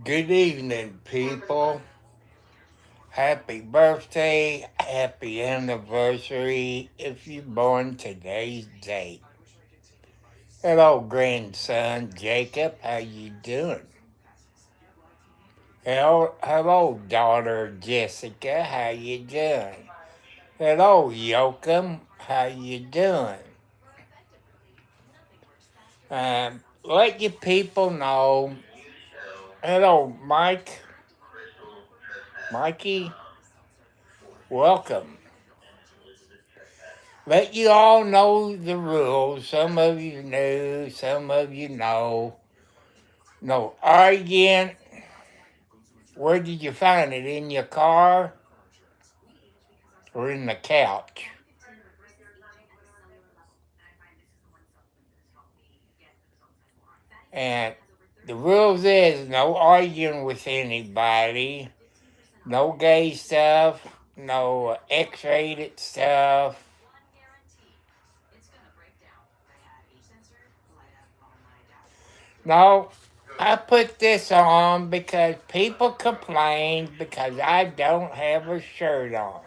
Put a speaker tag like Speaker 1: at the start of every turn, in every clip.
Speaker 1: Good evening, people. Happy birthday, happy anniversary if you're born today's date. Hello, grandson Jacob. How you doing? Hello, daughter Jessica. How you doing? Hello, Yoakum. How you doing? Let your people know. Hello, Mikey. Welcome. Let you all know the rules. Some of you knew, some of you know. No arguing. Where did you find it? In your car or in the couch? And the rules is no arguing with anybody, no gay stuff, no X-rated stuff. No, I put this on because people complain because I don't have a shirt on.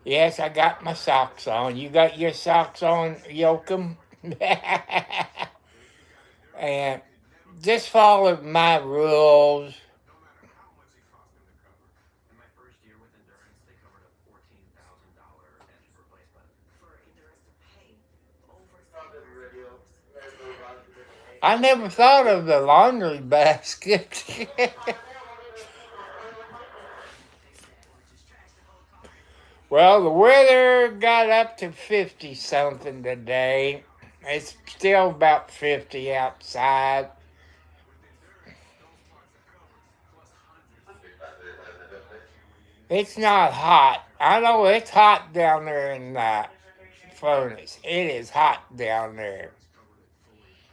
Speaker 1: Yes, I got my socks on. You got your socks on, Yoakum? And just follow my rules. I never thought of the laundry basket. Well, the weather got up to 50 something today. It's still about 50 outside. It's not hot. I know it's hot down there in the furnace. It is hot down there.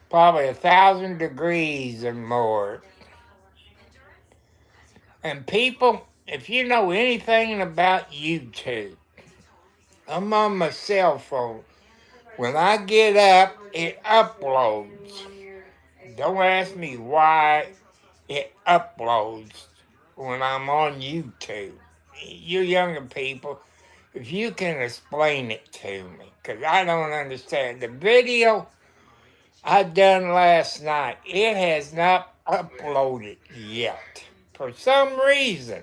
Speaker 1: Probably 1,000 degrees or more. And people, if you know anything about YouTube, I'm on my cell phone. When I get up, it uploads. Don't ask me why it uploads when I'm on YouTube. You younger people, if you can explain it to me, because I don't understand. The video I done last night, it has not uploaded yet. For some reason.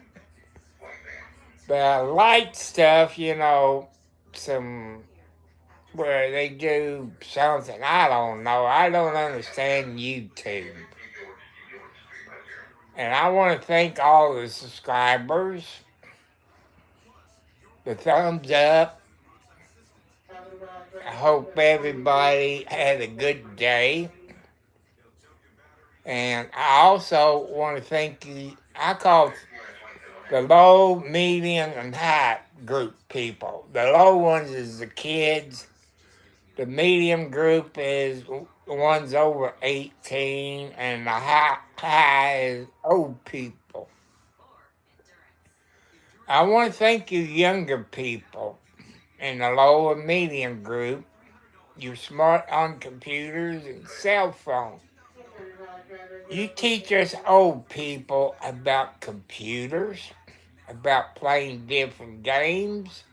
Speaker 1: The light stuff, some where they do something. I don't know. I don't understand YouTube. And I want to thank all the subscribers, the thumbs up. I hope everybody had a good day. And I also want to thank you. I call the low, medium, and high group people. The low ones is the kids. The medium group is the ones over 18, and the high is old people. I want to thank you younger people in the low and medium group. You're smart on computers and cell phones. You teach us old people about computers, about playing different games.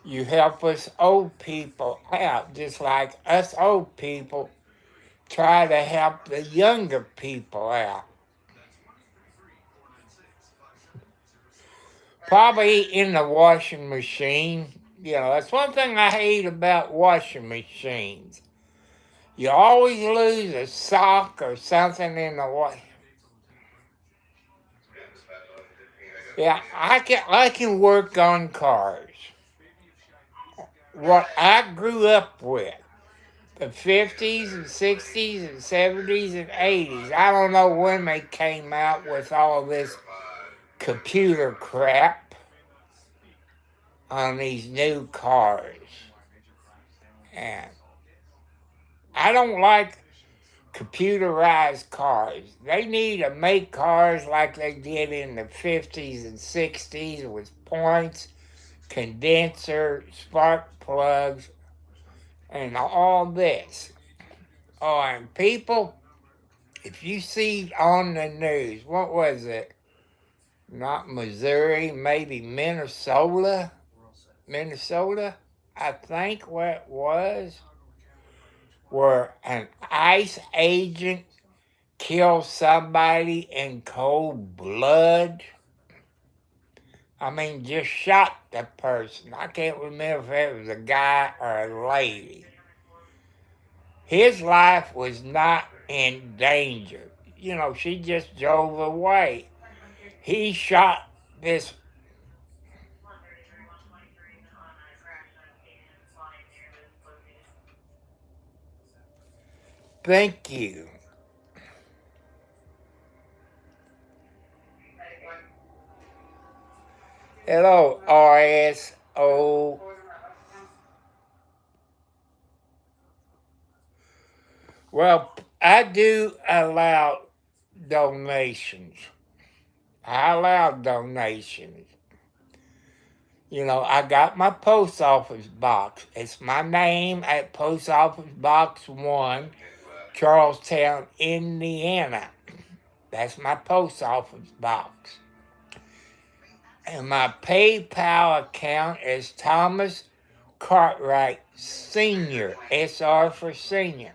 Speaker 1: You help us old people out, just like us old people try to help the younger people out. Probably in the washing machine. That's one thing I hate about washing machines. You always lose a sock or something in the wash. Yeah, I can work on cars. What I grew up with, the 50s and 60s and 70s and 80s. I don't know when they came out with all this computer crap on these new cars. And I don't like computerized cars. They need to make cars like they did in the 50s and 60s with points, condenser, spark plugs, and all this. Oh, and people, if you see on the news, what was it? Not Missouri, maybe Minnesota? Minnesota, I think what it was, where an ICE agent killed somebody in cold blood. I mean, just shot the person. I can't remember if it was a guy or a lady. His life was not in danger. You know, she just drove away. He shot this. Thank you. Hello, RSO. Well, I do allow donations. I allow donations. You know, I got my post office box. It's my name at Post Office Box 1, Charlestown, Indiana. That's my post office box. And my PayPal account is Thomas Cartwright Sr., SR for Senior.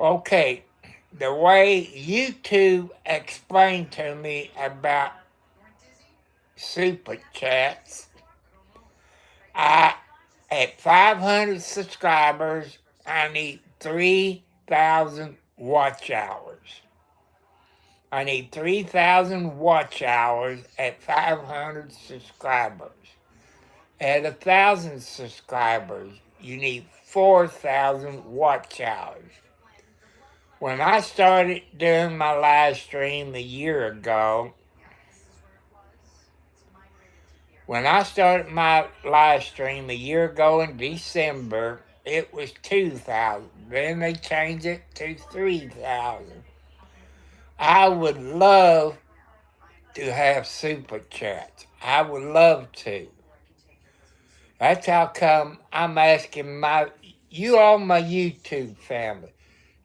Speaker 1: Okay, the way YouTube explained to me about super chats, at 500 subscribers, I need 3,000 watch hours. I need 3,000 watch hours at 500 subscribers. At 1,000 subscribers, you need 4,000 watch hours. When I started doing my live stream a year ago, in December, it was 2,000. Then they changed it to 3,000. I would love to have super chats. I would love to. That's how come I'm asking you all my YouTube family.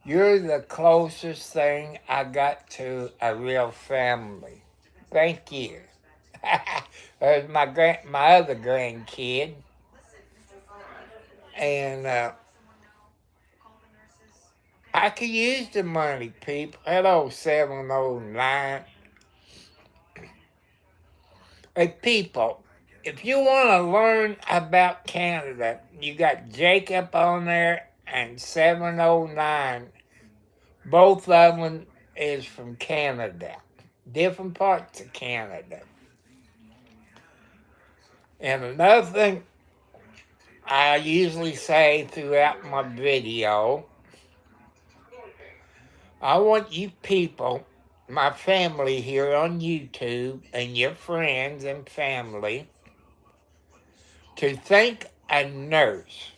Speaker 1: You're the closest thing I got to a real family. Thank you. There's my other grandkid. And I could use the money, people. Hello, 709. Hey, people, if you want to learn about Canada, you got Jacob on there and 709. Both of them is from Canada, different parts of Canada. And another thing I usually say throughout my video, I want you people, my family here on YouTube, and your friends and family, to thank a nurse.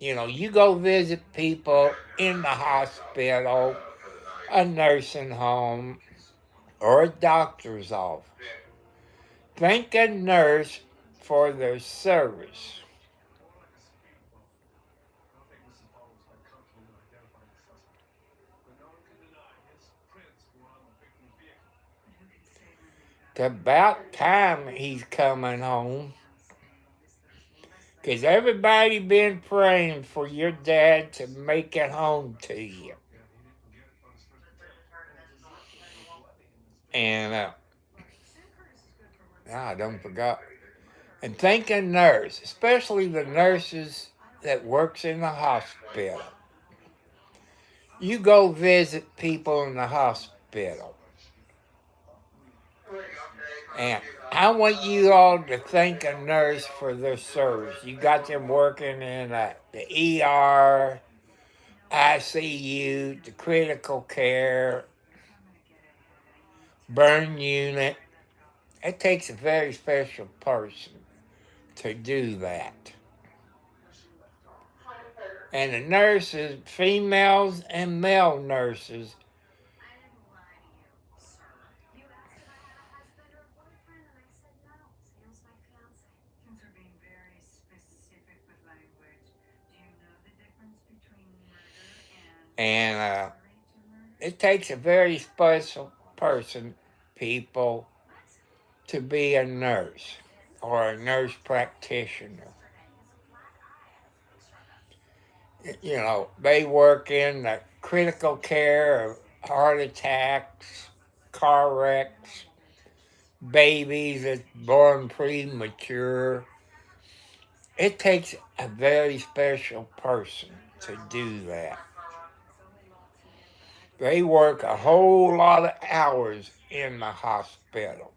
Speaker 1: You know, you go visit people in the hospital, a nursing home, or a doctor's office. Thank a nurse for their service. It's about time he's coming home. Because everybody been praying for your dad to make it home to you. And, I don't forget. And thank a nurse, especially the nurses that works in the hospital. You go visit people in the hospital. And I want you all to thank a nurse for their service. You got them working in the ER, ICU, the critical care, burn unit. It takes a very special person to do that. And the nurses, females and male nurses, and it takes a very special person, people, to be a nurse or a nurse practitioner. You know, they work in the critical care of heart attacks, car wrecks, babies that's born premature. It takes a very special person to do that. They work a whole lot of hours in the hospital.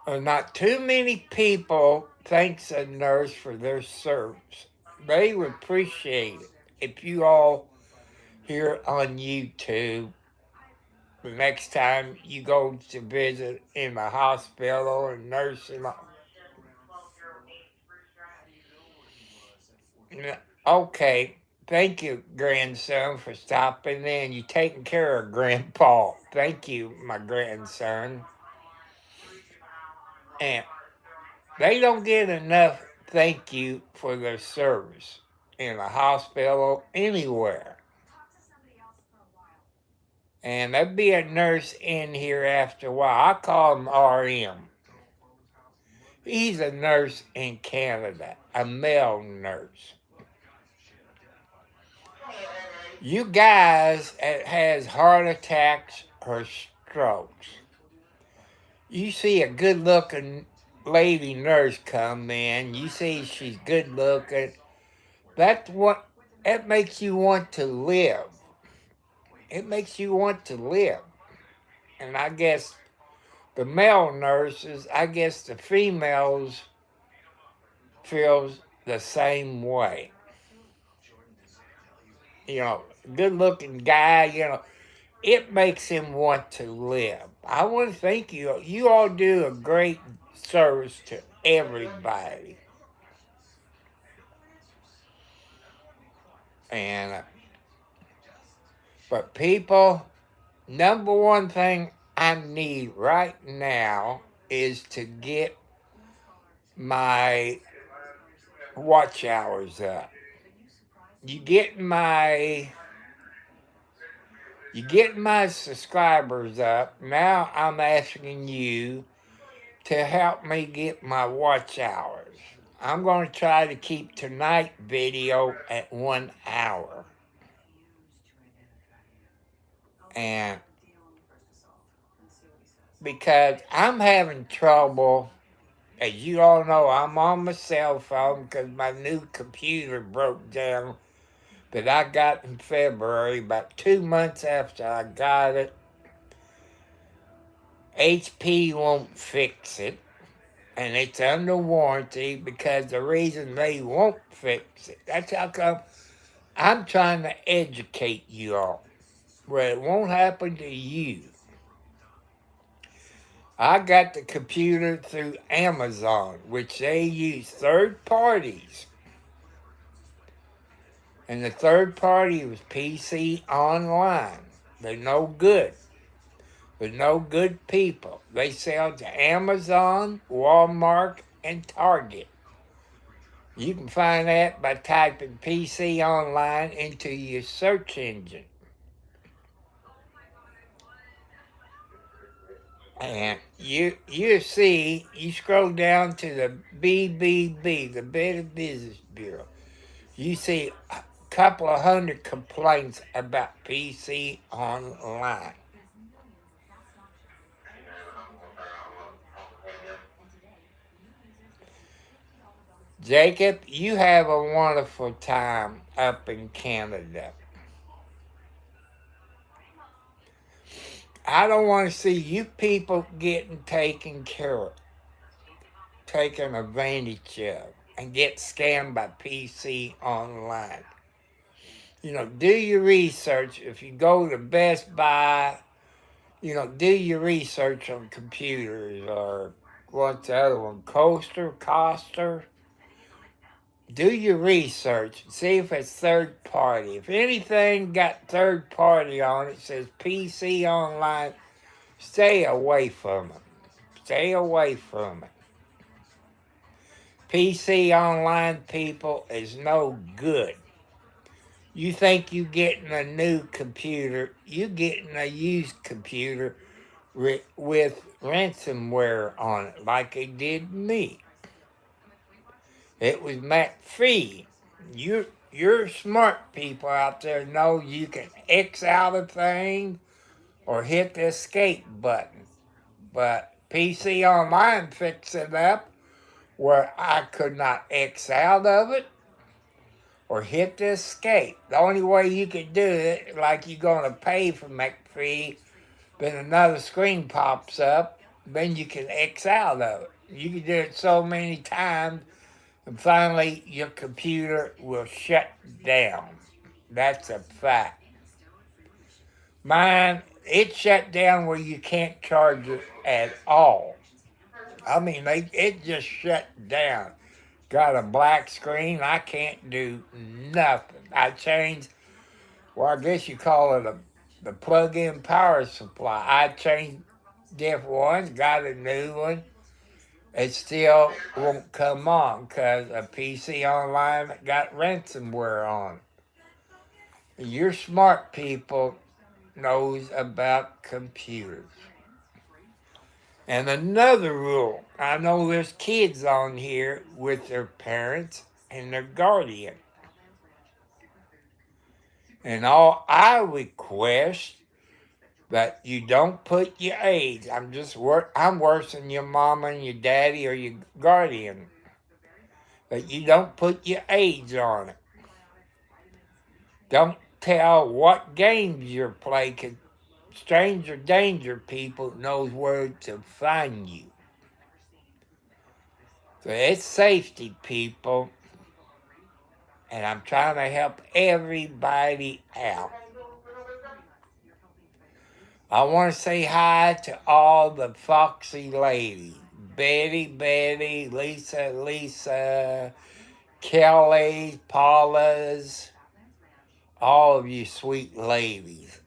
Speaker 1: Not too many people thanks a nurse for their service. They would appreciate it if you all here on YouTube, the next time you go to visit in the hospital or nursing home. Okay, thank you, grandson, for stopping in. You taking care of Grandpa. Thank you, my grandson. And they don't get enough thank you for their service in a hospital, anywhere. And there'd be a nurse in here after a while. I call him RM. He's a nurse in Canada, a male nurse. You guys that has heart attacks or strokes, you see a good looking lady nurse come in, you see she's good looking, that makes you want to live. It makes you want to live. And I guess the male nurses, I guess the females feels the same way. You know, good looking guy, it makes him want to live. I want to thank you. You all do a great service to everybody. And but people, number one thing I need right now is to get my watch hours up. You get my subscribers up. Now I'm asking you to help me get my watch hours. I'm going to try to keep tonight's video at 1 hour. And because I'm having trouble, as you all know, I'm on my cell phone because my new computer broke down that I got in February, about 2 months after I got it. HP won't fix it, and it's under warranty because the reason they won't fix it, that's how come I'm trying to educate you all, where it won't happen to you. I got the computer through Amazon, which they use third parties. And the third party was PC Online. They're no good. They're no good people. They sell to Amazon, Walmart, and Target. You can find that by typing PC Online into your search engine. And you see, you scroll down to the BBB, the Better Business Bureau. You see a couple of hundred complaints about PC Online. Jacob, you have a wonderful time up in Canada. I don't want to see you people getting taken care of, taken advantage of, and get scammed by PC Online. Do your research. If you go to Best Buy, do your research on computers, or what's the other one, Coaster. do your research. See if it's third party. If anything got third party on it, says PC Online, stay away from it. Stay away from it. PC Online people is no good. You think you getting a new computer, you getting a used computer with ransomware on it, like it did me. It was McAfee. You're smart people out there know you can X out a thing or hit the escape button. But PC Online fixed it up where I could not X out of it or hit the escape. The only way you could do it, like you're going to pay for McAfee, then another screen pops up, then you can X out of it. You can do it so many times, and finally your computer will shut down. That's a fact. Mine, it shut down where you can't charge it at all. I mean, it just shut down. Got a black screen. I can't do nothing. I changed, well, I guess you call it the plug-in power supply. I changed different ones, got a new one. It still won't come on because a PC Online got ransomware on it. Your smart people knows about computers. And another rule, I know there's kids on here with their parents and their guardian. And all I request that you don't put your age. I'm worse than your mama and your daddy or your guardian. That you don't put your age on it. Don't tell what games you're playing, because stranger danger people knows where to find you. So it's safety, people. And I'm trying to help everybody out. I want to say hi to all the foxy ladies. Betty, Lisa, Kelly, Paula's, all of you sweet ladies.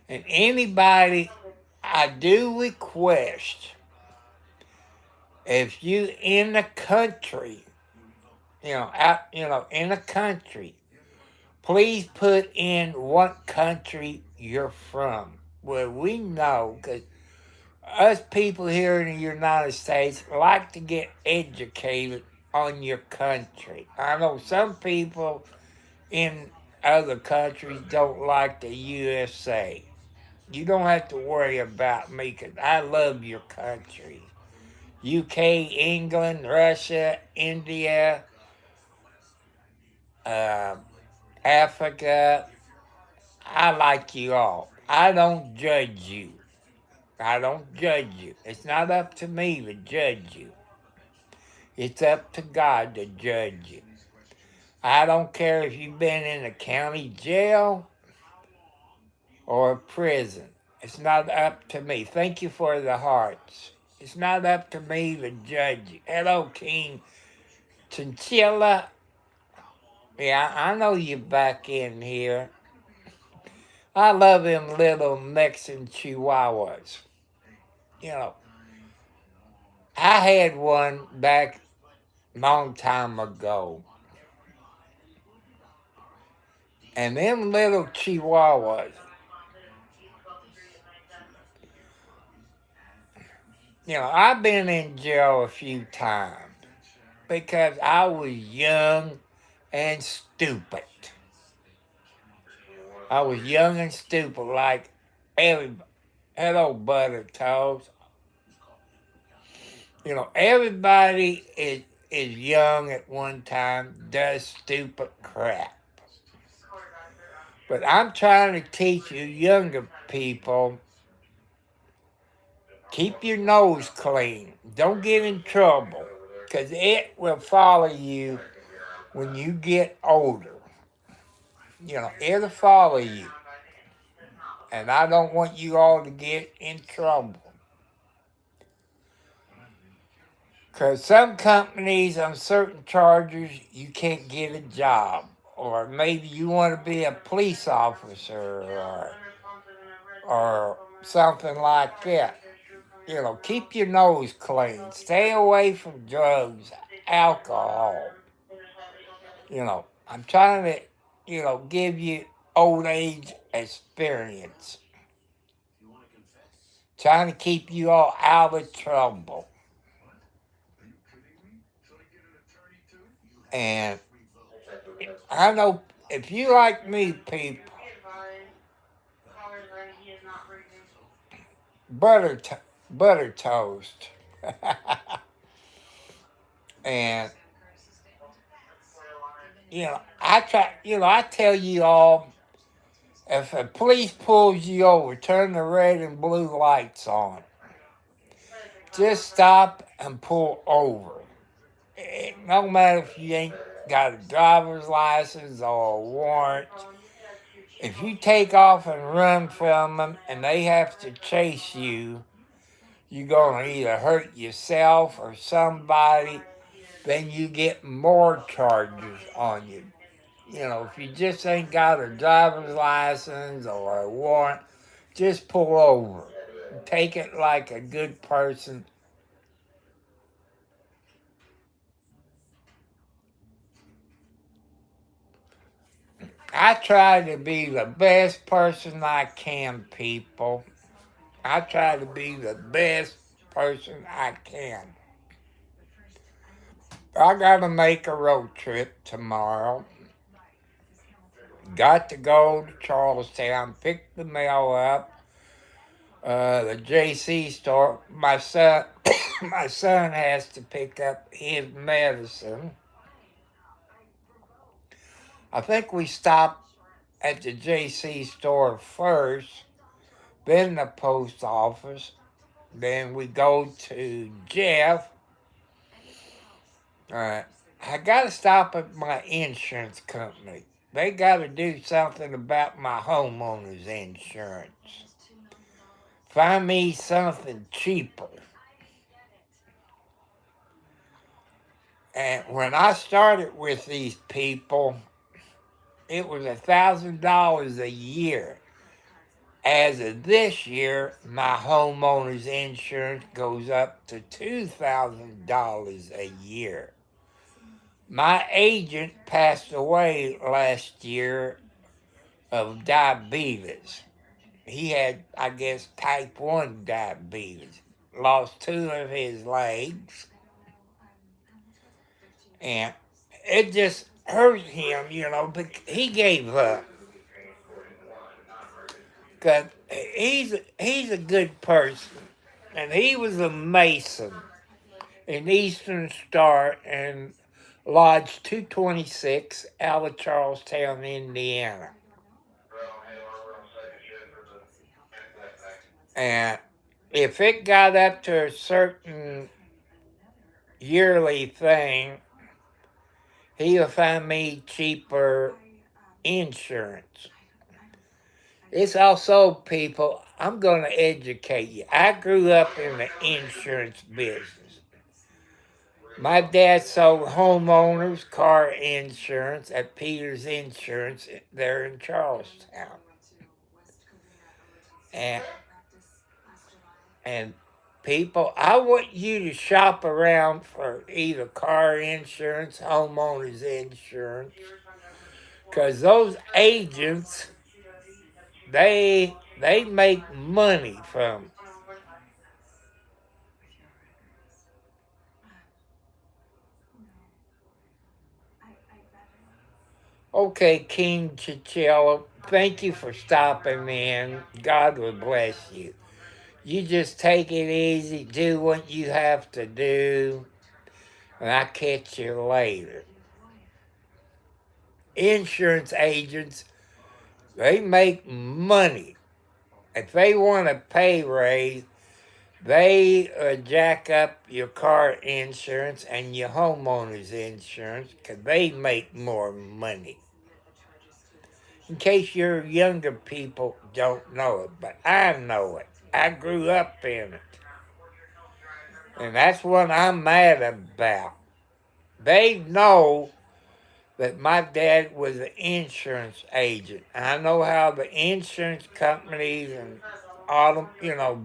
Speaker 1: And anybody, I do request, if you in the country, in the country, please put in what country you're from. Well, we know, because us people here in the United States like to get educated on your country. I know some people in other countries don't like the USA. You don't have to worry about me, because I love your country. UK, England, Russia, India, Africa. I like you all. I don't judge you. I don't judge you. It's not up to me to judge you. It's up to God to judge you. I don't care if you've been in a county jail or a prison. It's not up to me. Thank you for the hearts. It's not up to me to judge you. Hello, King Chinchilla. Yeah, I know you back in here. I love them little Mexican chihuahuas. I had one back a long time ago. And them little chihuahuas, I've been in jail a few times because I was young and stupid. I was young and stupid like everybody. Hello, Butter Toast. Everybody is young at one time, does stupid crap. But I'm trying to teach you younger people, keep your nose clean. Don't get in trouble, because it will follow you when you get older. It'll follow you. And I don't want you all to get in trouble. Because some companies on certain charges, you can't get a job. Or maybe you want to be a police officer or something like that. You know, keep your nose clean. Stay away from drugs, alcohol. You know, I'm trying to, give you old age experience. Trying to keep you all out of trouble. And I know if you like me, people, butter, butter toast. And, I tell you all, if a police pulls you over, turn the red and blue lights on. Just stop and pull over. No matter if you ain't got a driver's license or a warrant. If you take off and run from them and they have to chase you, you're going to either hurt yourself or somebody, then you get more charges on you. You know, if you just ain't got a driver's license or a warrant, just pull over. Take it like a good person. I try to be the best person I can, people. I try to be the best person I can. I got to make a road trip tomorrow. Got to go to Charlestown, pick the mail up. The JC store. My son, my son has to pick up his medicine. I think we stop at the JC store first, then the post office, then we go to Jeff. I got to stop at my insurance company. They got to do something about my homeowner's insurance. Find me something cheaper. And when I started with these people, it was $1,000 a year. As of this year, my homeowner's insurance goes up to $2,000 a year. My agent passed away last year of diabetes. He had, I guess, type 1 diabetes. Lost 2 of his legs. And it just hurt him, but he gave up. Because he's a good person. And he was a Mason in Eastern Star and Lodge 226 out of Charlestown, Indiana. And if it got up to a certain yearly thing, he'll find me cheaper insurance. It's also, people, I'm going to educate you. I grew up in the insurance business. My dad sold homeowners car insurance at Peters Insurance there in Charlestown. And people, I want you to shop around for either car insurance, homeowners insurance, because those agents, they make money from. Okay, King Chichilla, thank you for stopping in. God will bless you. You just take it easy, do what you have to do, and I'll catch you later. Insurance agents, they make money. If they want a pay raise, they jack up your car insurance and your homeowner's insurance because they make more money. In case your younger people don't know it, but I know it. I grew up in it. And that's what I'm mad about. They know that my dad was an insurance agent. And I know how the insurance companies and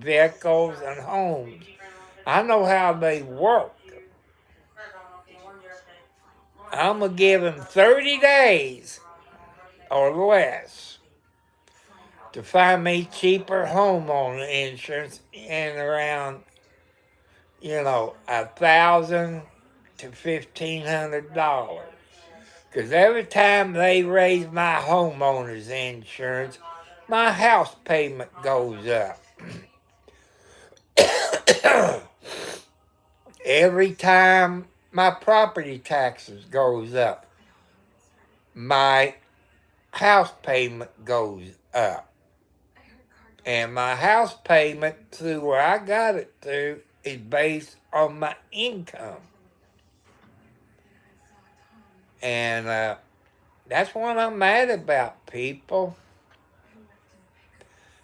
Speaker 1: vehicles and homes, I know how they work. I'm going to give him 30 days or less to find me cheaper homeowner insurance in around, $1,000 to $1,500. Because every time they raise my homeowner's insurance, my house payment goes up. Every time my property taxes goes up, my house payment goes up. And my house payment through where I got it through is based on my income. And that's what I'm mad about, people.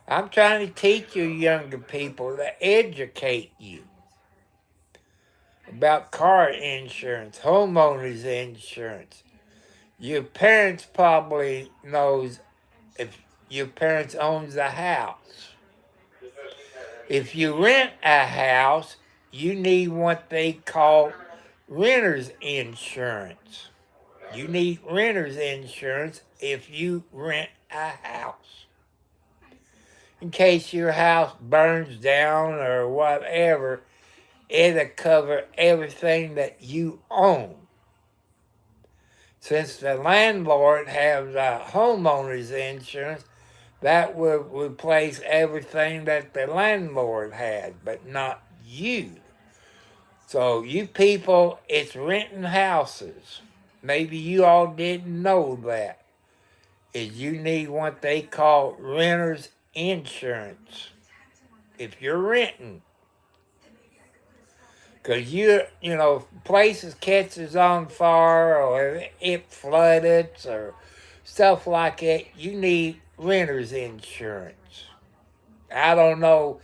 Speaker 1: I'm trying to teach you younger people to educate you about car insurance, homeowners insurance. Your parents probably knows if your parents owns a house. If you rent a house, you need what they call renter's insurance. You need renter's insurance if you rent a house. In case your house burns down or whatever, it'll cover everything that you own. Since the landlord has homeowner's insurance, that will replace everything that the landlord had, but not you. So you people, it's renting houses. Maybe you all didn't know that. Is you need what they call renter's insurance if you're renting. Because if places catches on fire or it flooded or stuff like that, you need renter's insurance. I don't know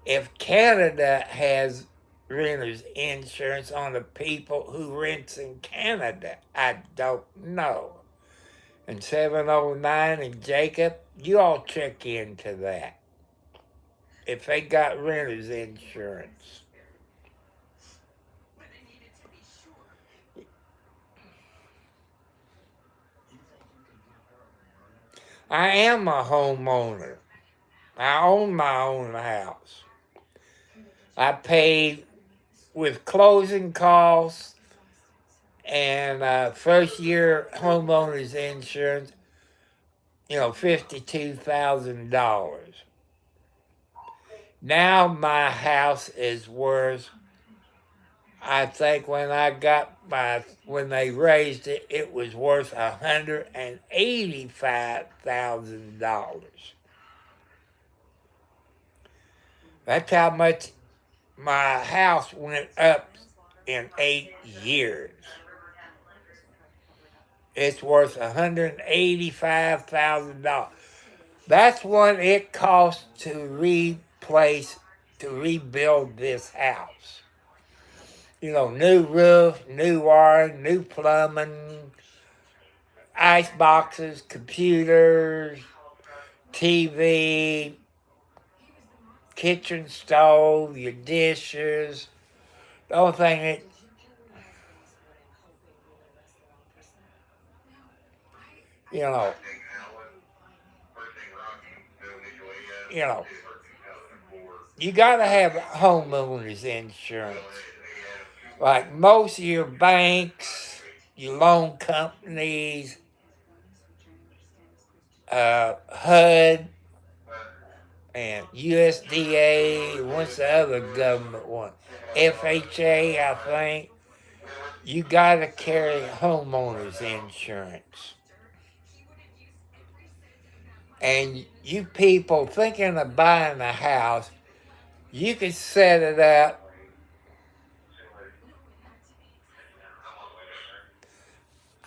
Speaker 1: if Canada has renter's insurance on the people who rents in Canada. I don't know. And 709 and Jacob, you all check into that. If they got renter's insurance. I am a homeowner. I own my own house. I paid with closing costs and first year homeowner's insurance, $52,000. Now my house is worth, I think when they raised it, it was worth $185,000. That's how much my house went up in 8 years. It's worth $185,000. That's what it costs to rebuild this house. New roof, new wiring, new plumbing, ice boxes, computers, TV, kitchen stove, your dishes. The only thing that, you know, you gotta have homeowners insurance. Like most of your banks, your loan companies, HUD, and USDA, what's the other government one? FHA, I think. You gotta carry homeowners insurance. And you people thinking of buying a house, you can set it up.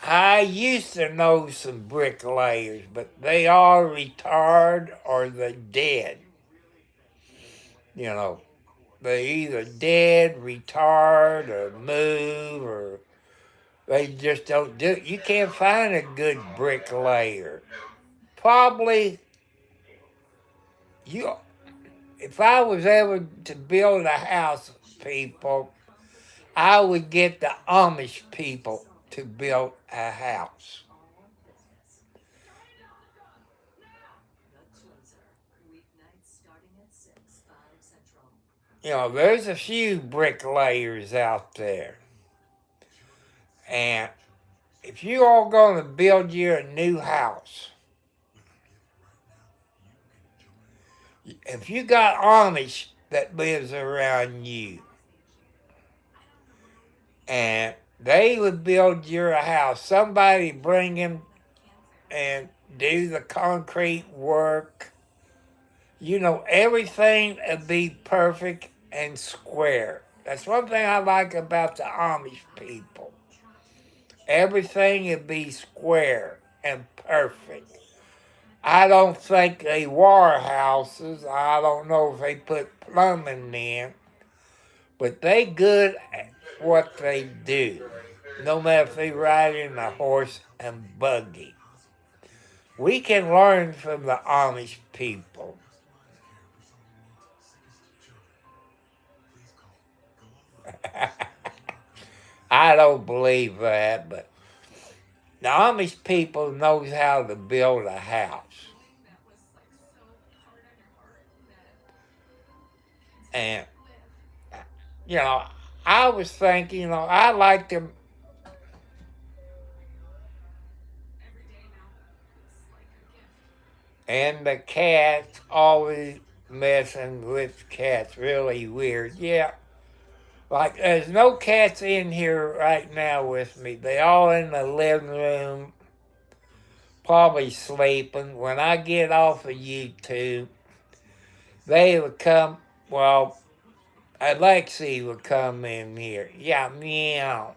Speaker 1: I used to know some bricklayers, but they are retired or they're dead. They either dead, retired, or move, or they just don't do it. You can't find a good bricklayer. Probably you. If I was ever to build a house, people, I would get the Amish people to build a house. You know, there's a few bricklayers out there. And if you all going to build you a new house, if you got Amish that lives around you, and they would build your house, somebody bring him and do the concrete work. You know, everything would be perfect and square. That's one thing I like about the Amish people. Everything would be square and perfect. I don't think they wire houses. I don't know if they put plumbing in, but they good at what they do. No matter if they ride in a horse and buggy. We can learn from the Amish people. I don't believe that, but the Amish people knows how to build a house. And, you know, I was thinking, you know, I like them. And the cats always messing with cats, really weird. Yeah, like there's no cats in here right now with me. They all in the living room, probably sleeping. When I get off of YouTube, they would come. Well, Alexi would come in here. Yeah, meow.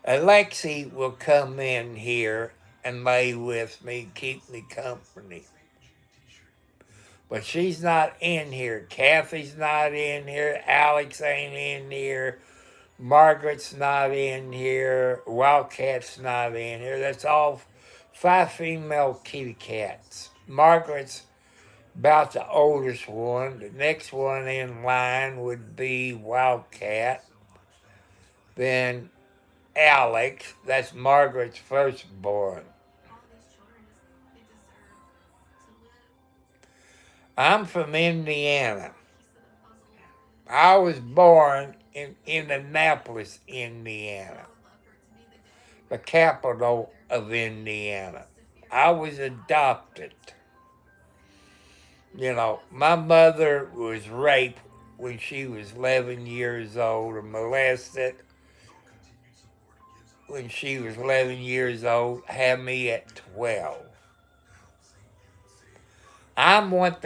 Speaker 1: Alexi will come in here and lay with me, keep me company. But she's not in here. Kathy's not in here. Alex ain't in here. Margaret's not in here. Wildcat's not in here. That's all 5 female kitty cats. Margaret's about the oldest one. The next one in line would be Wildcat. Then Alex, that's Margaret's firstborn. I'm from Indiana. I was born in Indianapolis, Indiana, the capital of Indiana. I was adopted. You know, my mother was raped when she was 11 years old and molested when she was 11 years old, had me at 12. I'm what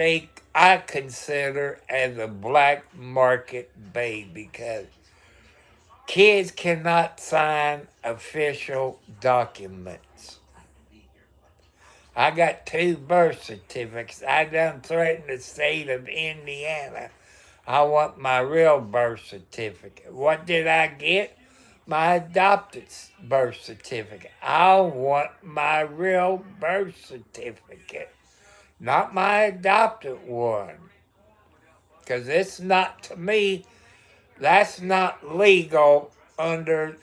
Speaker 1: I consider as a black market baby because kids cannot sign official documents. I got 2 birth certificates. I done threatened the state of Indiana. I want my real birth certificate. What did I get? My adopted birth certificate. I want my real birth certificate, not my adopted one. Because it's not, to me, that's not legal under,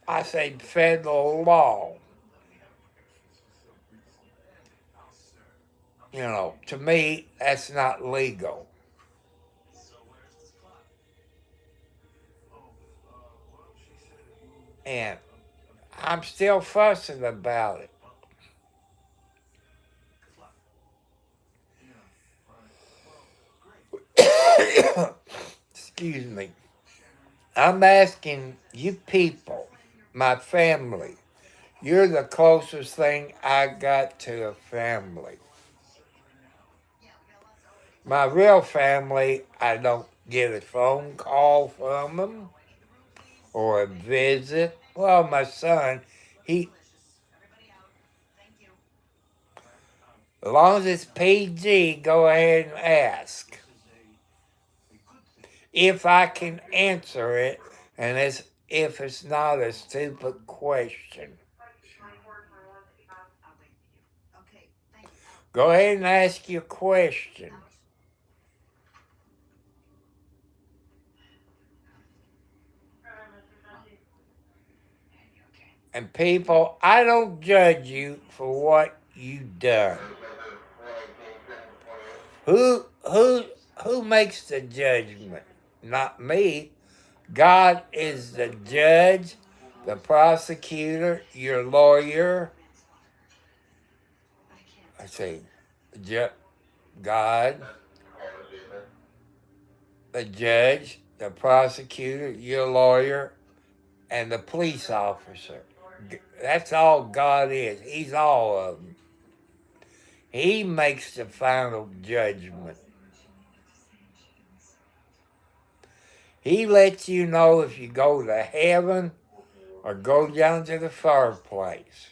Speaker 1: I say, federal law. You know, to me, that's not legal. And I'm still fussing about it. Excuse me. I'm asking you people, my family, you're the closest thing I got to a family. My real family, I don't get a phone call from them or a visit. Well, my son, as long as it's PG, go ahead and ask. if I can answer it, and if it's not a stupid question. Go ahead and ask your question. And people, I don't judge you for what you done. Who makes the judgment? Not me. God is the judge, the prosecutor, your lawyer. I say, God, the judge, the prosecutor, your lawyer, and the police officer. That's all God is. He's all of them. He makes the final judgment. He lets you know if you go to heaven or go down to the fireplace.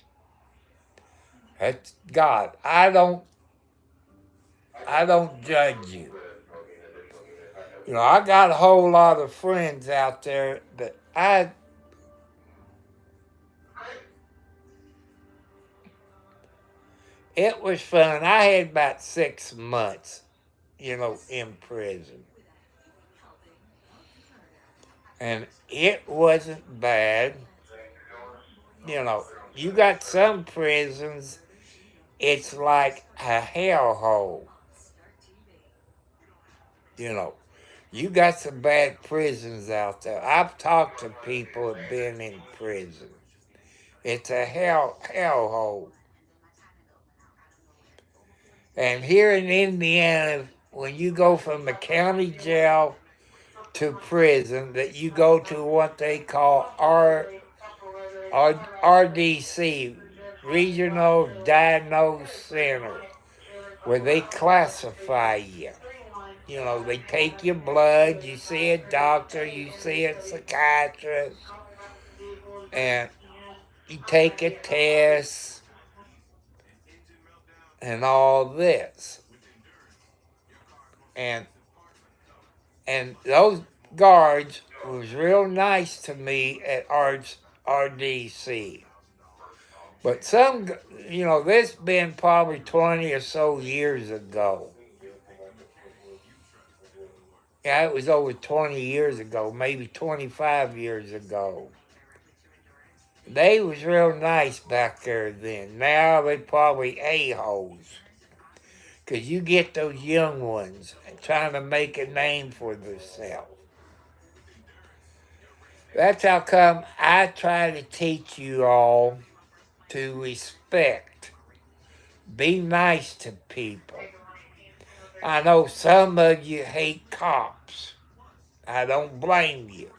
Speaker 1: That's God. I don't judge you. You know, I got a whole lot of friends out there that it was fun. I had about 6 months, in prison. And it wasn't bad. You got some prisons, it's like a hellhole. You got some bad prisons out there. I've talked to people who've been in prison. It's a hellhole. And here in Indiana, when you go from the county jail to prison, that you go to what they call RDC, Regional Diagnosis Center, where they classify you. They take your blood, you see a doctor, you see a psychiatrist, and you take a test and all this. And those guards was real nice to me at RDC. But this been probably 20 or so years ago. Yeah, it was over 20 years ago, maybe 25 years ago. They was real nice back there then. Now they probably a-holes. Because you get those young ones trying to make a name for themselves. That's how come I try to teach you all to respect. Be nice to people. I know some of you hate cops. I don't blame you.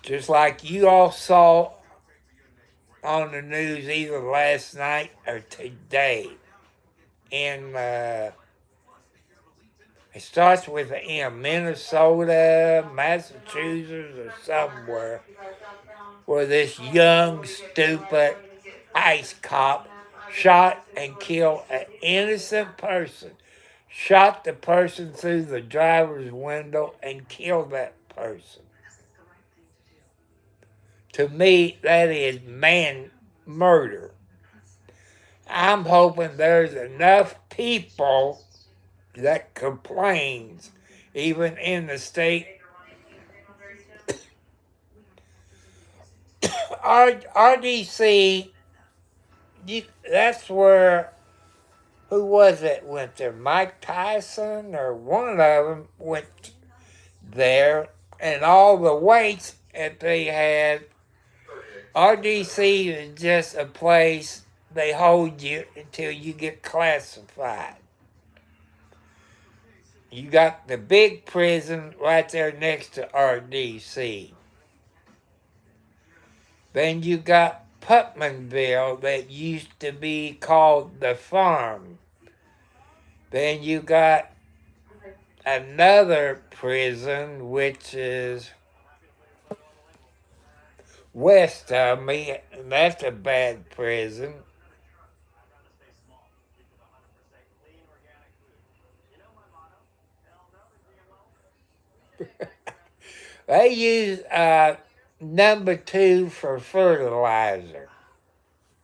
Speaker 1: Just like you all saw on the news either last night or today. It starts with an M, Minnesota, Massachusetts, or somewhere, where this young, stupid ICE cop shot and killed an innocent person. Shot the person through the driver's window and killed that person. To me, that is murder. I'm hoping there's enough people that complains, even in the state. RDC, that's where, who was it went there? Mike Tyson or one of them went there, and all the weights that they had. RDC is just a place they hold you until you get classified. You got the big prison right there next to RDC. Then you got Putmanville that used to be called the Farm. Then you got another prison which is west of me, and that's a bad prison. They use number 2 for fertilizer.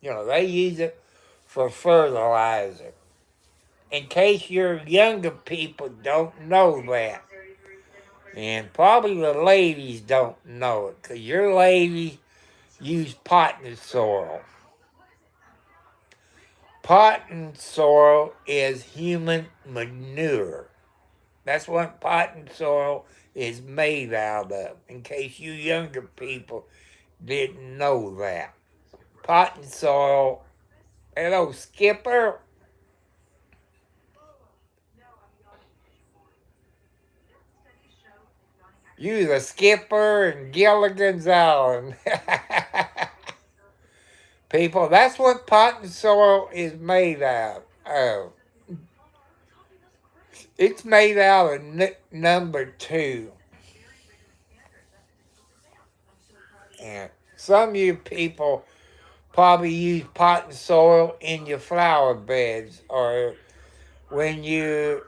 Speaker 1: They use it for fertilizer. In case your younger people don't know that. And probably the ladies don't know it, because your ladies use potting soil. Potting soil is human manure. That's what potting soil is made out of, in case you younger people didn't know that. Potting soil, hello, Skipper. You the Skipper and Gilligan's Island. People, that's what potting soil is made out of. It's made out of number 2. And some of you people probably use potting soil in your flower beds, or when you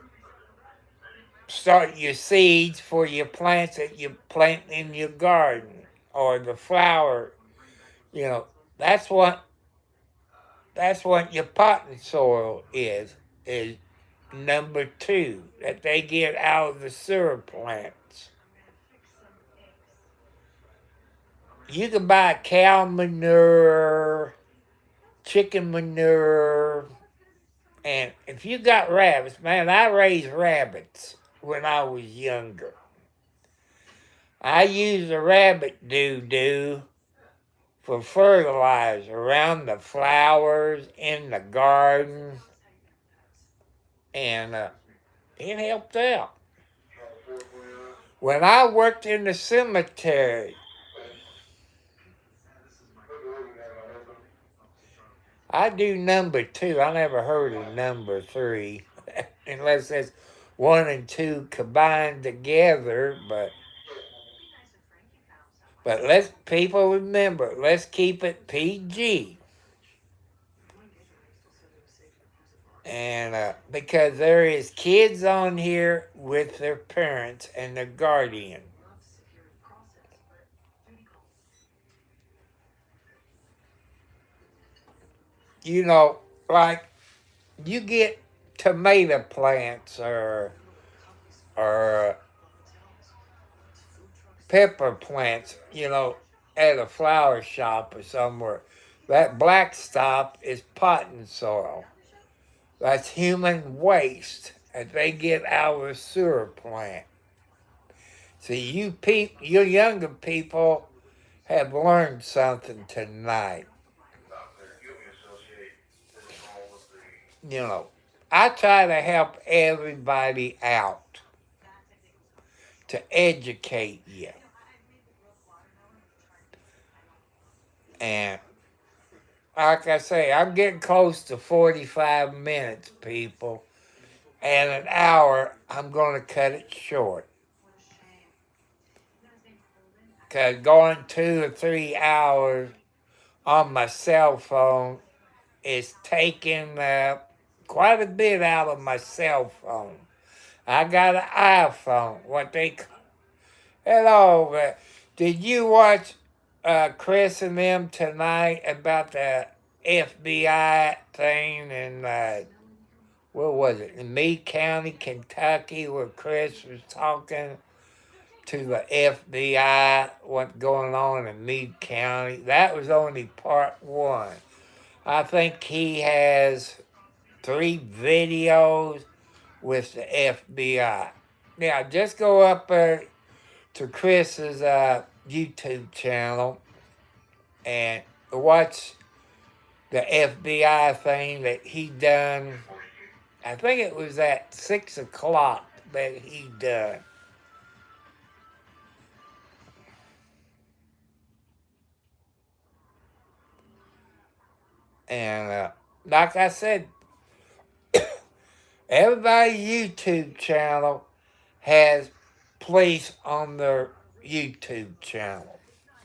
Speaker 1: start your seeds for your plants that you plant in your garden, or the flower. That's what your potting soil is number 2 that they get out of the sewer plants. You can buy cow manure, chicken manure, and if you got rabbits, man, I raised rabbits when I was younger. I used the rabbit doo-doo for fertilizer around the flowers in the garden, and it helped out. When I worked in the cemetery, I do number 2. I never heard of number 3, unless it's 1 and 2 combined together. But let's people remember, let's keep it PG. And because there is kids on here with their parents and their guardian. Like you get tomato plants or pepper plants, at a flower shop or somewhere. That black stuff is potting soil. That's human waste that they get out of a sewer plant. See, you younger people have learned something tonight. I try to help everybody out, to educate you. And like I say, I'm getting close to 45 minutes, people. And an hour, I'm going to cut it short. Because going 2 or 3 hours on my cell phone is taking quite a bit out of my cell phone. I got an iPhone, what they call. Hello, did you watch Chris and them tonight about the FBI thing in, where was it, in Meade County, Kentucky, where Chris was talking to the FBI, what's going on in Meade County? That was only part 1. I think he has 3 videos with the FBI. Now, just go up to Chris's YouTube channel and watch the FBI thing that he done. I think it was at 6 o'clock that he done. And like I said, everybody's YouTube channel has police on their YouTube channel.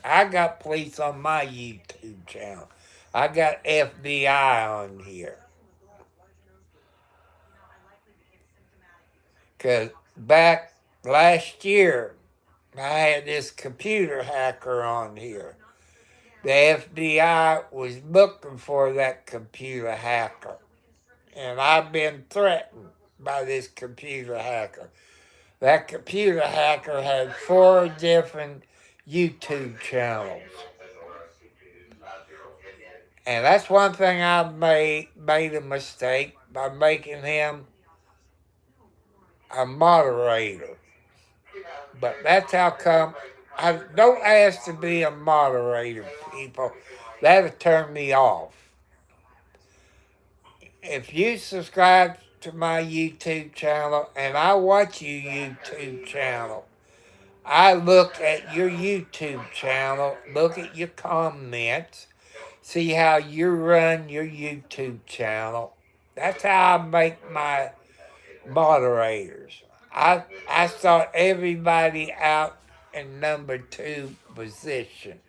Speaker 1: I got police on my YouTube channel. I got FBI on here. Because back last year, I had this computer hacker on here. The FBI was looking for that computer hacker. And I've been threatened by this computer hacker. That computer hacker had 4 different YouTube channels. And that's one thing I made a mistake by making him a moderator. But that's how come I don't ask to be a moderator, people. That'll turn me off. If you subscribe to my YouTube channel and I watch your YouTube channel, I look at your YouTube channel, look at your comments, see how you run your YouTube channel. That's how I make my moderators. I start everybody out in number 2 position.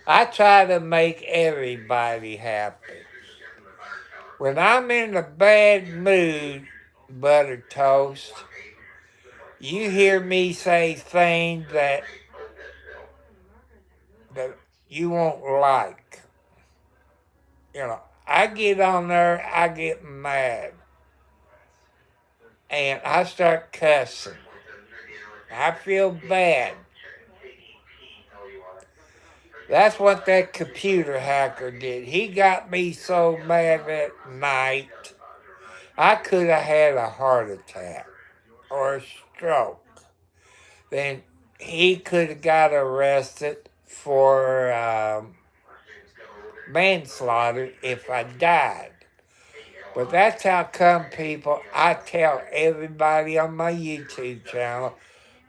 Speaker 1: I try to make everybody happy. When I'm in a bad mood, Butter Toast, you hear me say things that you won't like. I get on there, I get mad. And I start cussing. I feel bad. That's what that computer hacker did. He got me so mad at night, I could have had a heart attack or a stroke. Then he could have got arrested for manslaughter if I died. But that's how come, people, I tell everybody on my YouTube channel,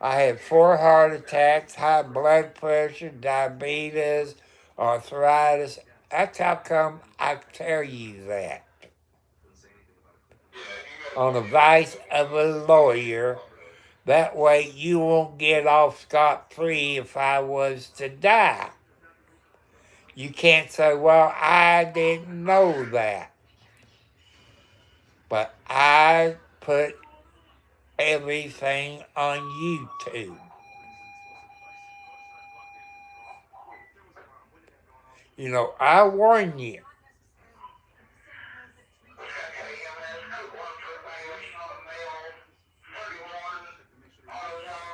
Speaker 1: I had 4 heart attacks, high blood pressure, diabetes, arthritis. That's how come I tell you that. On advice of a lawyer, that way you won't get off scot-free if I was to die. You can't say, well, I didn't know that. But I put everything on YouTube. I warn you.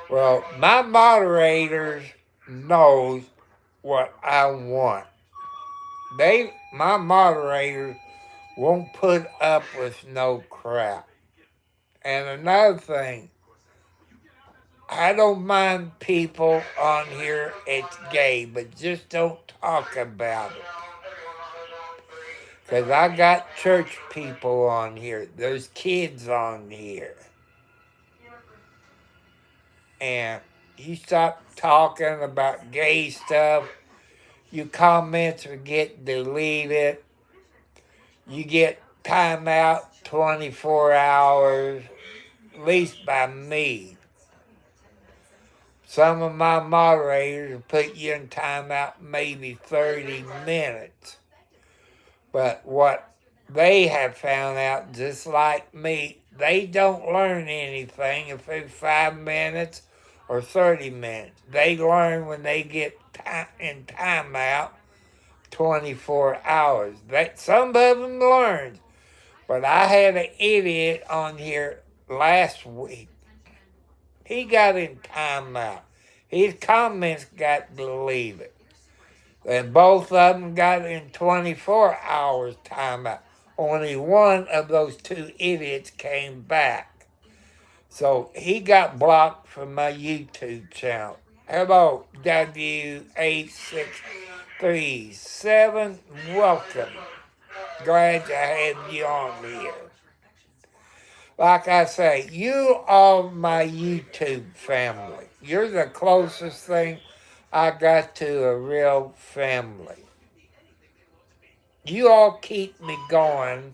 Speaker 1: Well, my moderators knows what I want. My moderators won't put up with no crap. And another thing, I don't mind people on here, it's gay, but just don't talk about it. Because I got church people on here. There's kids on here. And you stop talking about gay stuff, your comments will get deleted. You get timeout 24 hours, at least by me. Some of my moderators will put you in timeout maybe 30 minutes. But what they have found out, just like me, they don't learn anything if it's 5 minutes or 30 minutes. They learn when they get in timeout 24 hours. Some of them learned. But I had an idiot on here last week. He got in timeout. His comments got deleted. And both of them got in 24 hours timeout. Only one of those 2 idiots came back. So he got blocked from my YouTube channel. Hello, W8637. Welcome. Glad to have you on here. Like I say, you are my YouTube family. You're the closest thing I got to a real family. You all keep me going,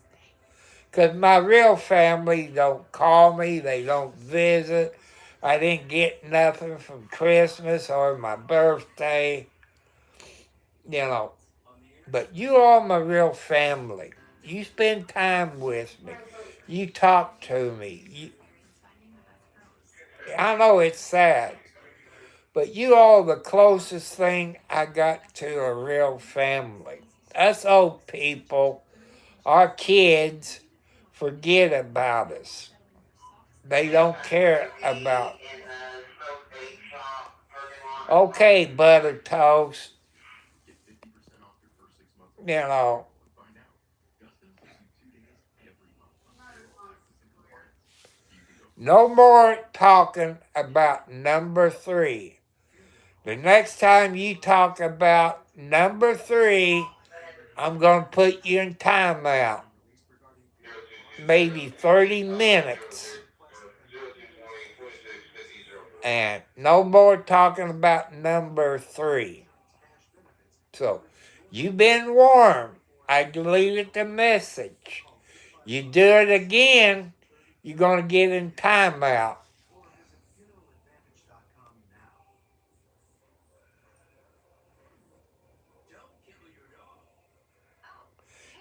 Speaker 1: because my real family don't call me, they don't visit. I didn't get nothing from Christmas or my birthday, But you are my real family. You spend time with me. You talk to me. I know it's sad, but you all the closest thing I got to a real family. Us old people, our kids, forget about us. They don't care about. Okay, butter toast. You know, no more talking about number three. The next time you talk about number three, I'm going to put you in timeout. Maybe 30 minutes. And no more talking about number three. So, you've been warned. I deleted the message. You do it again, you're going to get in timeout.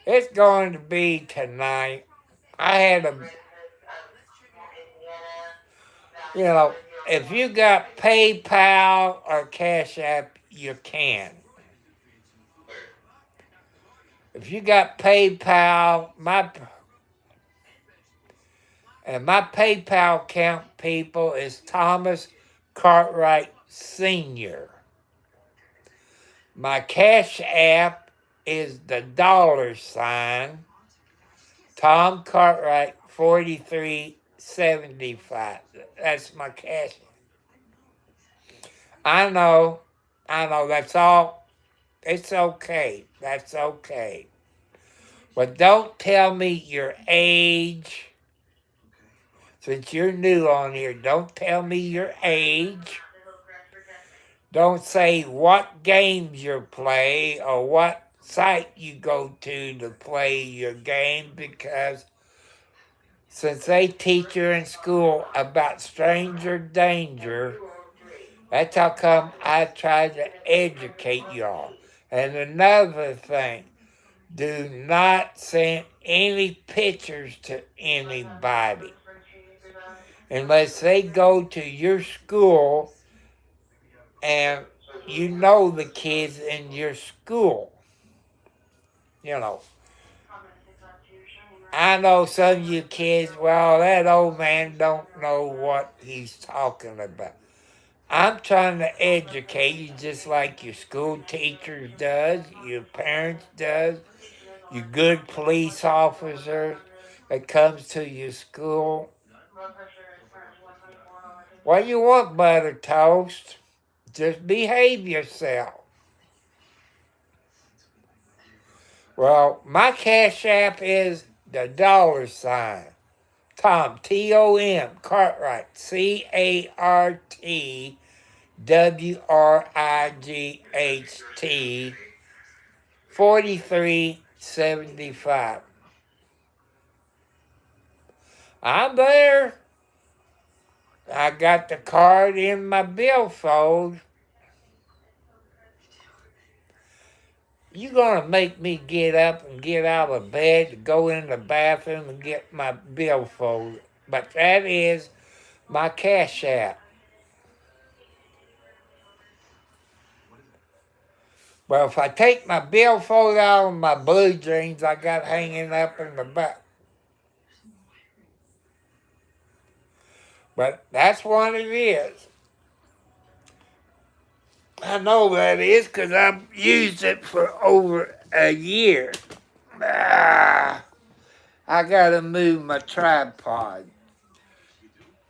Speaker 1: It's going to be tonight. I had a, if you got PayPal or Cash App, you can. If you got PayPal, my PayPal account, people, is Thomas Cartwright Sr. My Cash App is the $, Tom Cartwright 4375. That's my cash. I know, that's all. It's okay. That's okay. But don't tell me your age. Since you're new on here, don't tell me your age. Don't say what games you play or what site you go to play your game, because since they teach you in school about stranger danger, that's how come I try to educate y'all. And another thing, do not send any pictures to anybody unless they go to your school and you know the kids in your school. I know some of you kids, well, that old man don't know what he's talking about. I'm trying to educate you just like your school teachers does, your parents does, your good police officer that comes to your school. What do you want, butter toast? Just behave yourself. Well, my Cash App is the $, Tom, Tom, Cartwright, CARTWRIGHT 4375. I'm there. I got the card in my billfold. You gonna make me get up and get out of bed to go in the bathroom and get my billfold. But that is my Cash App. Well, if I take my billfold out of my blue jeans I got hanging up in the back. But that's what it is. I know that is because I've used it for over a year. I gotta move my tripod.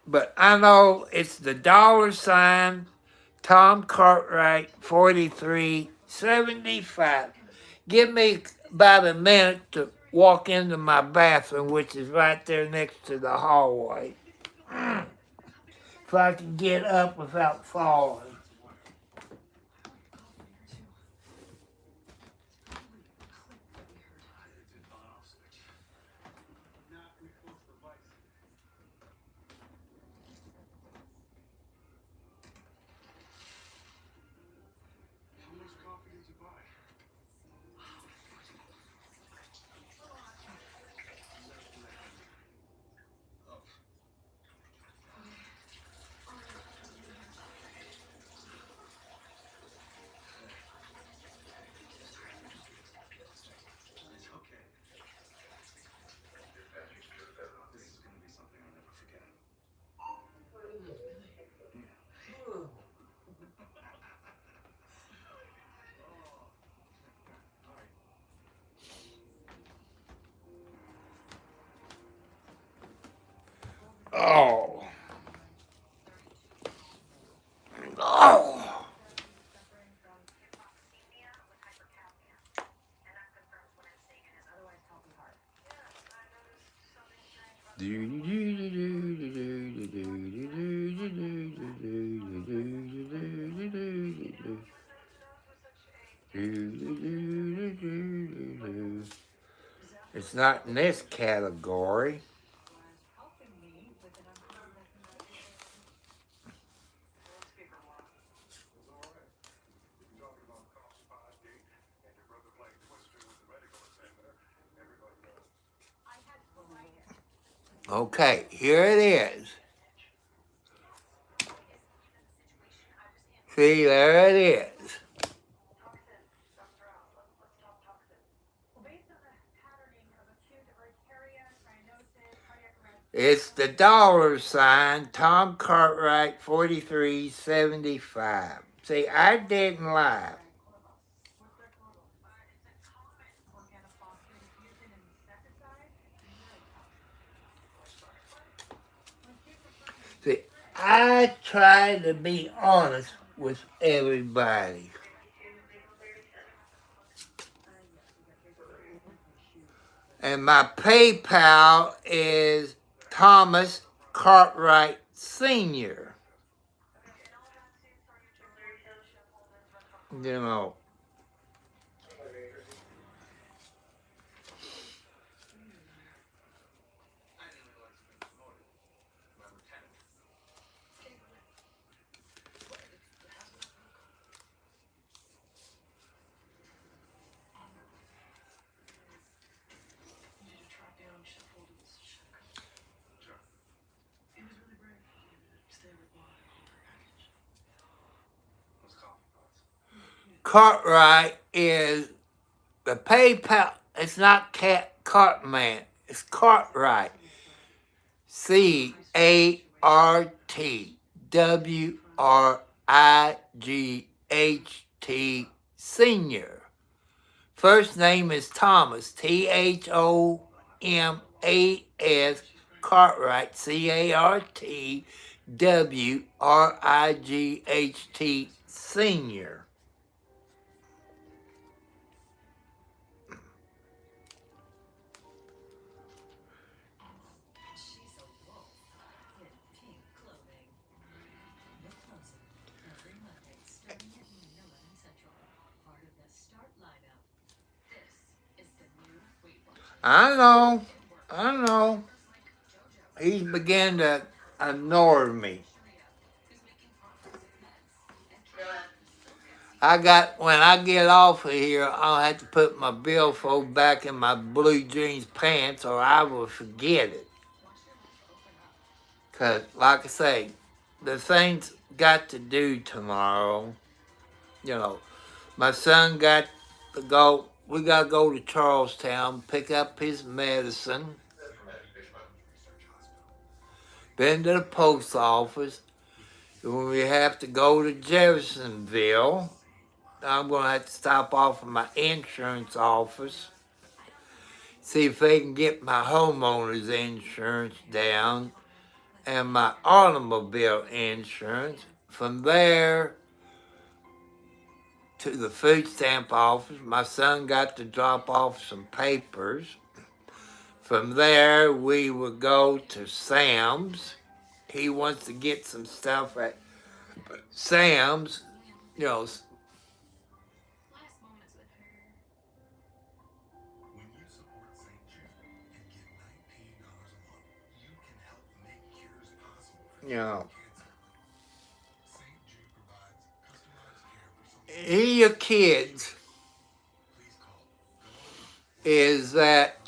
Speaker 1: But I know it's the $, Tom Cartwright 4375. Give me about a minute to walk into my bathroom, which is right there next to the hallway. If I can get up without falling. Oh. It's not in this category. Okay, here it is. See, there it is. It's the $, Tom Cartwright, 4375. See, I didn't lie. See, I try to be honest with everybody. And my PayPal is Thomas Cartwright Sr. You know. Cartwright is the PayPal. It's not Cartman. It's Cartwright. CartWright Senior. First name is Thomas. THOMAS. Cartwright. CartWright Senior. I know. He's began to ignore me. When I get off of here, I'll have to put my billfold back in my blue jeans pants or I will forget it. Because, like I say, the things got to do tomorrow. You know, my son got to go. We got to go to Charlestown, pick up his medicine. Been to the post office. When we have to go to Jeffersonville, I'm going to have to stop off at my insurance office, see if they can get my homeowner's insurance down and my automobile insurance. From there to the food stamp office, my son got to drop off some papers. From there, we would go to Sam's. He wants to get some stuff at Sam's, you know. You know, your kids is that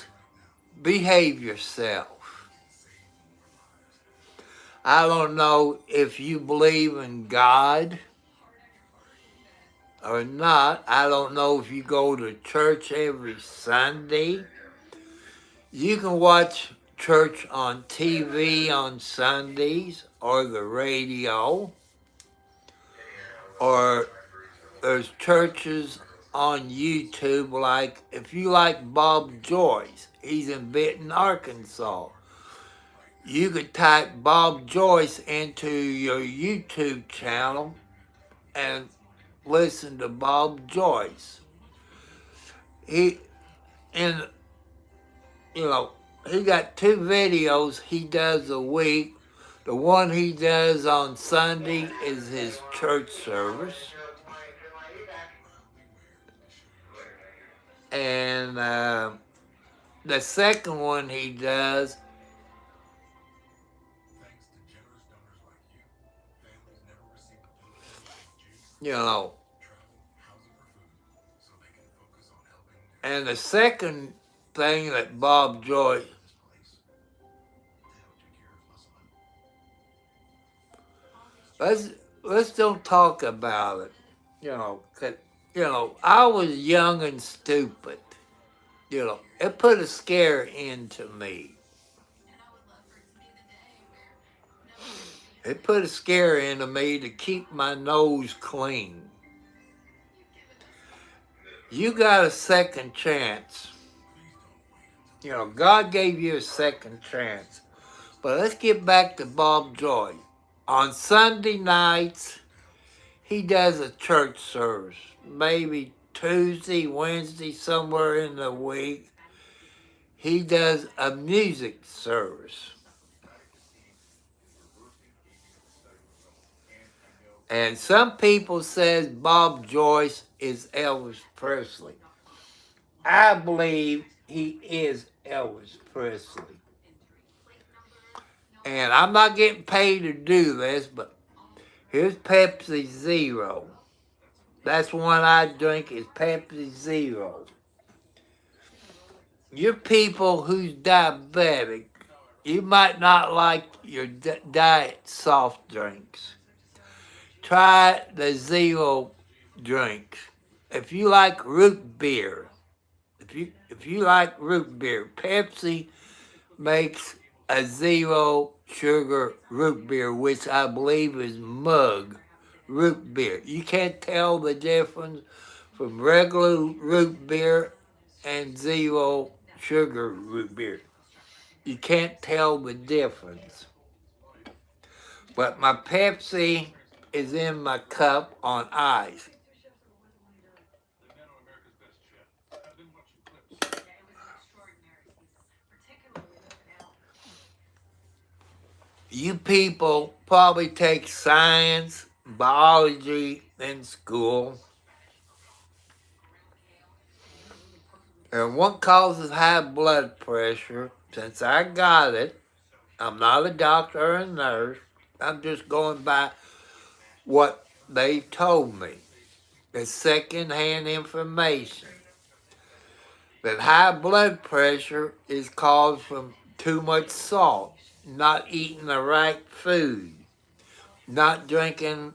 Speaker 1: behave yourself. I don't know if you believe in God or not. I don't know if you go to church every Sunday. You can watch church on TV on Sundays or the radio, or there's churches on YouTube, like if you like Bob Joyce, he's in Benton, Arkansas. You could type Bob Joyce into your YouTube channel and listen to Bob Joyce. He in he got 2 videos he does a week. The one he does on Sunday is his church service. And the second one he does, and the second thing that Bob Joyce, let's don't talk about it, 'cause, I was young and stupid, it put a scare into me. It put a scare into me to keep my nose clean. You got a second chance. God gave you a second chance. But let's get back to Bob Joyce. On Sunday nights, he does a church service. Maybe Tuesday, Wednesday, somewhere in the week, he does a music service. And some people says Bob Joyce is Elvis Presley. I believe he is Elvis Presley. And I'm not getting paid to do this, but here's Pepsi Zero. That's one I drink is Pepsi Zero. You people who's diabetic, you might not like your diet soft drinks. Try the Zero drink. If you like root beer, if you like root beer, Pepsi makes a 0 sugar root beer, which I believe is mug root beer. You can't tell the difference from regular root beer and 0 sugar root beer. You can't tell the difference. But my Pepsi is in my cup on ice. You people probably take science, biology in school. And what causes high blood pressure? Since I got it, I'm not a doctor or a nurse. I'm just going by what they told me. It's secondhand information. That high blood pressure is caused from too much salt, not eating the right food, not drinking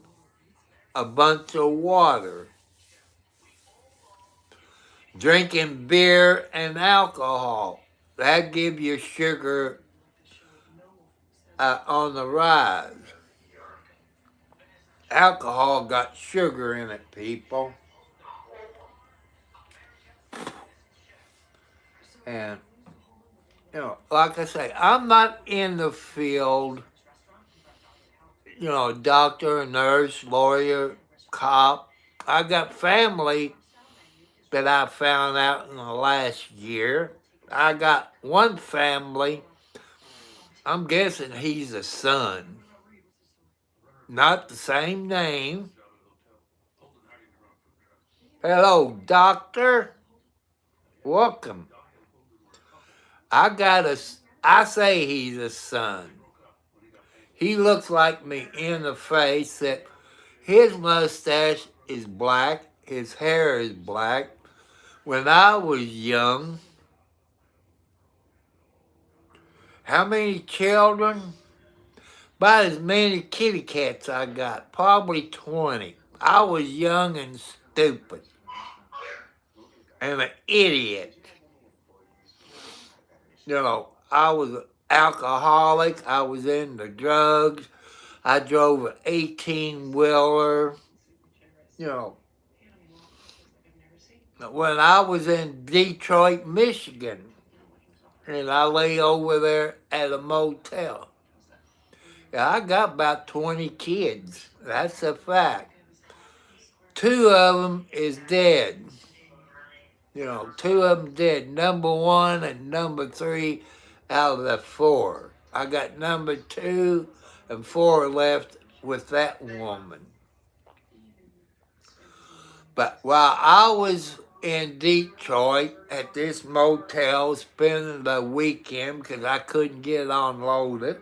Speaker 1: a bunch of water, drinking beer and alcohol. That gives you sugar on the rise. Alcohol got sugar in it, people. And, like I say, I'm not in the field, doctor, nurse, lawyer, cop. I got family that I found out in the last year. I got one family, I'm guessing he's a son. Not the same name. Hello, doctor. Welcome. I say he's a son. He looks like me in the face that his mustache is black, his hair is black. When I was young, how many children? About as many kitty cats I got, probably 20. I was young and stupid and an idiot. I was an alcoholic. I was into drugs. I drove an 18-wheeler. When I was in Detroit, Michigan, and I lay over there at a motel, I got about 20 kids. That's a fact. two of them is dead. Two of them dead. Number one and number three out of the four. I got number two and four left with that woman. But while I was in Detroit at this motel spending the weekend because I couldn't get unloaded,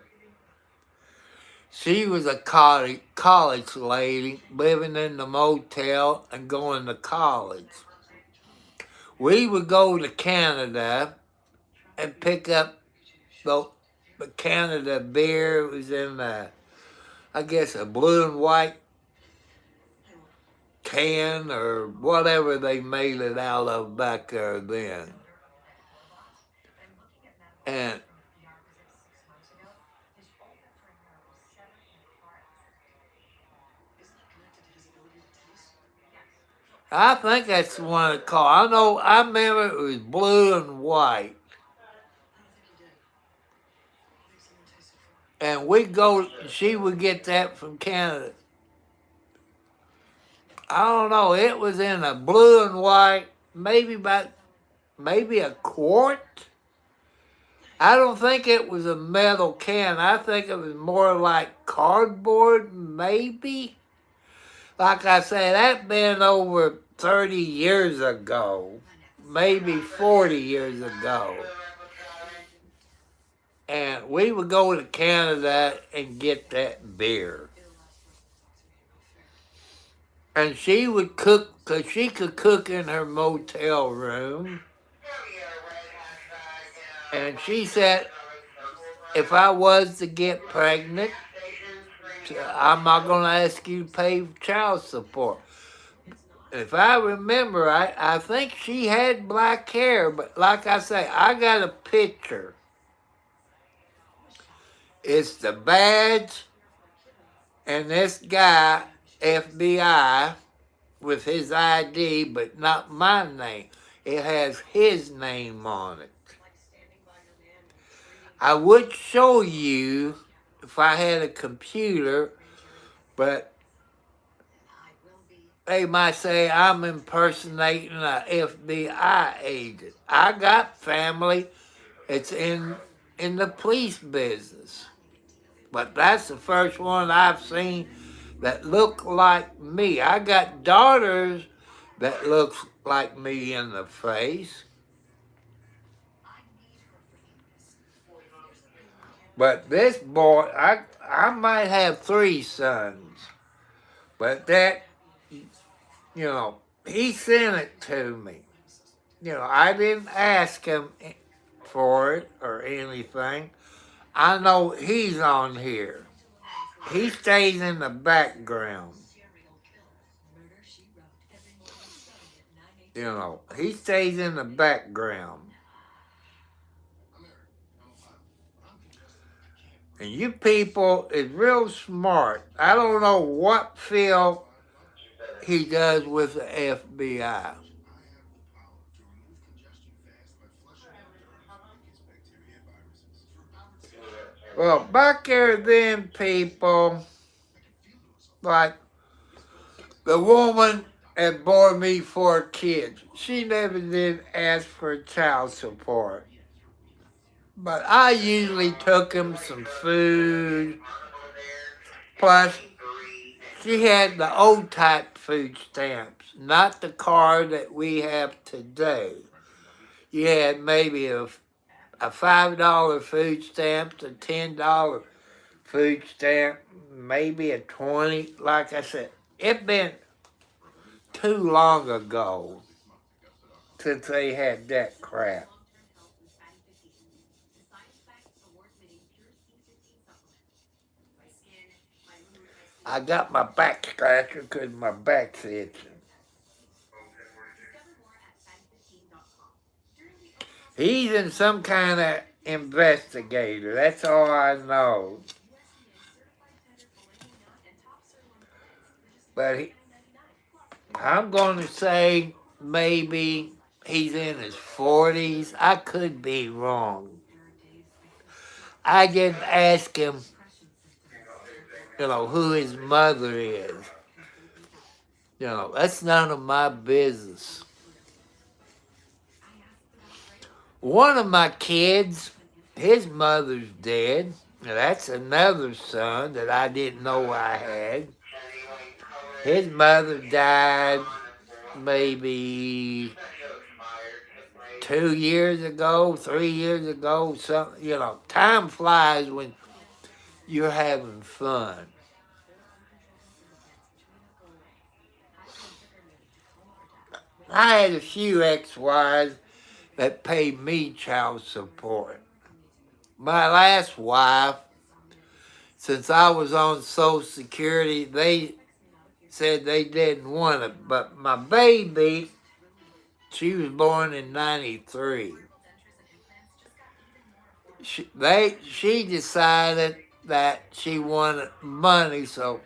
Speaker 1: she was a college lady living in the motel and going to college. We would go to Canada and pick up the Canada beer. It was in, I guess, a blue and white can or whatever they made it out of back there then. And I think that's the one it's called. I remember it was blue and white. And she would get that from Canada. I don't know, it was in a blue and white, maybe a quart. I don't think it was a metal can. I think it was more like cardboard, maybe. Like I said, that's been over 30 years ago, maybe 40 years ago. And we would go to Canada and get that beer. And she would cook, because she could cook in her motel room. And she said, if I was to get pregnant, I'm not going to ask you to pay child support. If I remember right, I think she had black hair, but like I say, I got a picture. It's the badge and this guy, FBI, with his ID, but not my name. It has his name on it. I would show you if I had a computer, but they might say I'm impersonating an FBI agent. I got family that's in the police business, but that's the first one I've seen that look like me. I got daughters that looks like me in the face. But this boy, I might have 3 sons, but that, he sent it to me. I didn't ask him for it or anything. I know he's on here. He stays in the background. He stays in the background. And you people is real smart. I don't know what field he does with the FBI. Well, back there then, people, like the woman that bore me 4 kids, she never did ask for child support. But I usually took him some food. Plus, she had the old type food stamps, not the card that we have today. You had maybe a $5 food stamp, a $10 food stamp, maybe a 20. Like I said, it's been too long ago since they had that crap. I got my back scratcher because my back's itching. He's in some kind of investigator. That's all I know. But I'm going to say maybe he's in his 40s. I could be wrong. I didn't ask him, who his mother is. That's none of my business. One of my kids, his mother's dead. Now, that's another son that I didn't know I had. His mother died maybe 2 years ago, 3 years ago. Time flies when you're having fun. I had a few ex-wives that paid me child support. My last wife, since I was on Social Security, they said they didn't want it. But my baby, she was born in '93. She decided that she wanted money, so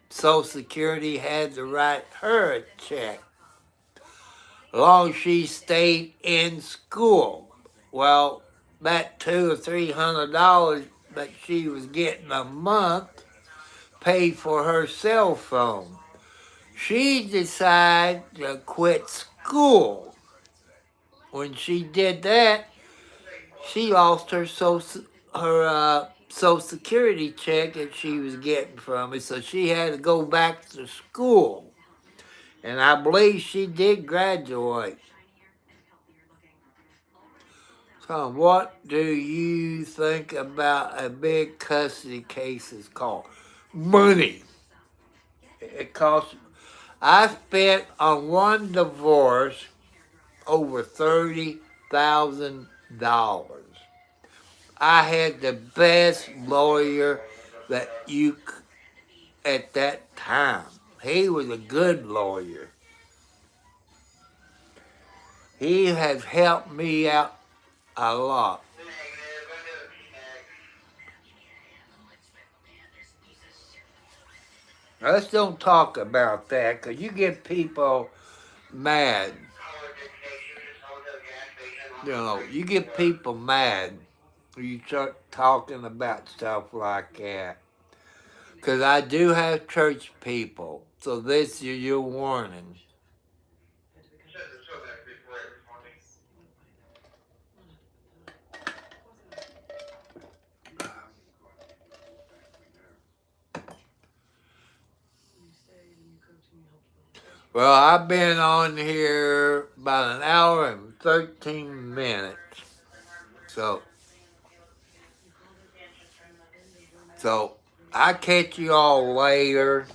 Speaker 1: Social Security had to write her a check. As long as she stayed in school. Well, that $200 or $300 that she was getting a month paid for her cell phone. She decided to quit school. When she did that, she lost her Social Security check that she was getting from it, so she had to go back to school. And I believe she did graduate. So what do you think about a big custody case is called? Money. It costs. I spent on one divorce over $30,000. I had the best lawyer that you at that time. He was a good lawyer. He has helped me out a lot. Let's don't talk about that because you get people mad. You get people mad when you start talking about stuff like that. Because I do have church people, so this is your warning. Well, I've been on here about an hour and 13 minutes. So I catch you all later.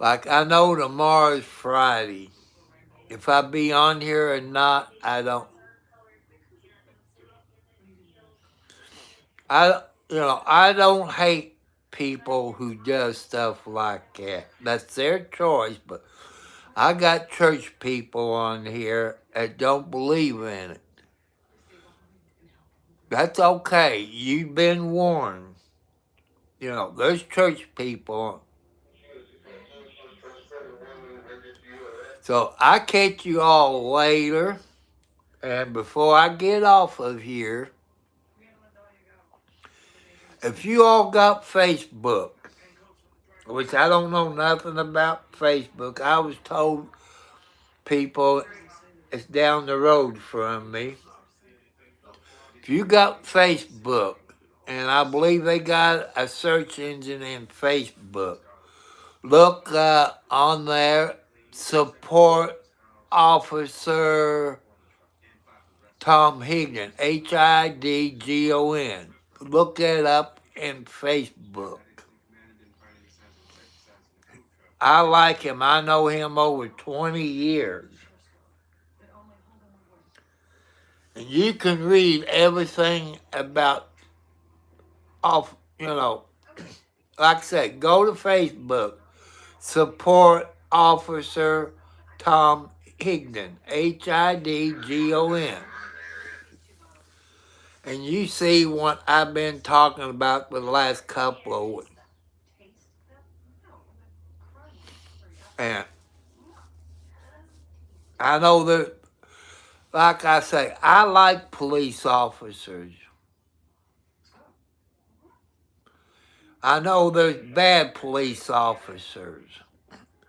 Speaker 1: Like, I know tomorrow's Friday. If I be on here or not, I don't. I don't hate people who does stuff like that. That's their choice, but I got church people on here that don't believe in it. That's okay. You've been warned. There's church people. So I catch you all later. And before I get off of here, if you all got Facebook, which I don't know nothing about Facebook, I was told people it's down the road from me. If you got Facebook, and I believe they got a search engine in Facebook, look on there, support Officer Tom Higdon, Hidgon. Look that up in Facebook. I like him. I know him over 20 years. And you can read everything about like I said, go to Facebook, support Officer Tom Higdon, Hidgon. And you see what I've been talking about for the last couple of weeks. And I know that, like I say, I like police officers. I know there's bad police officers.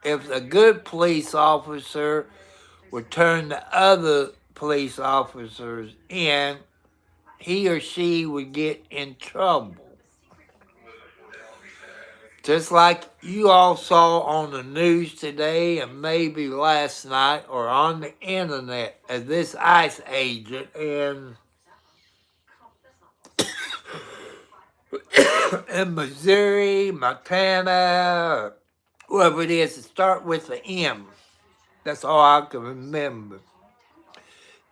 Speaker 1: If a good police officer would turn the other police officers in, he or she would get in trouble. Just like you all saw on the news today and maybe last night or on the internet of this ICE agent in Missouri, Montana, whoever it is, to start with the M. That's all I can remember.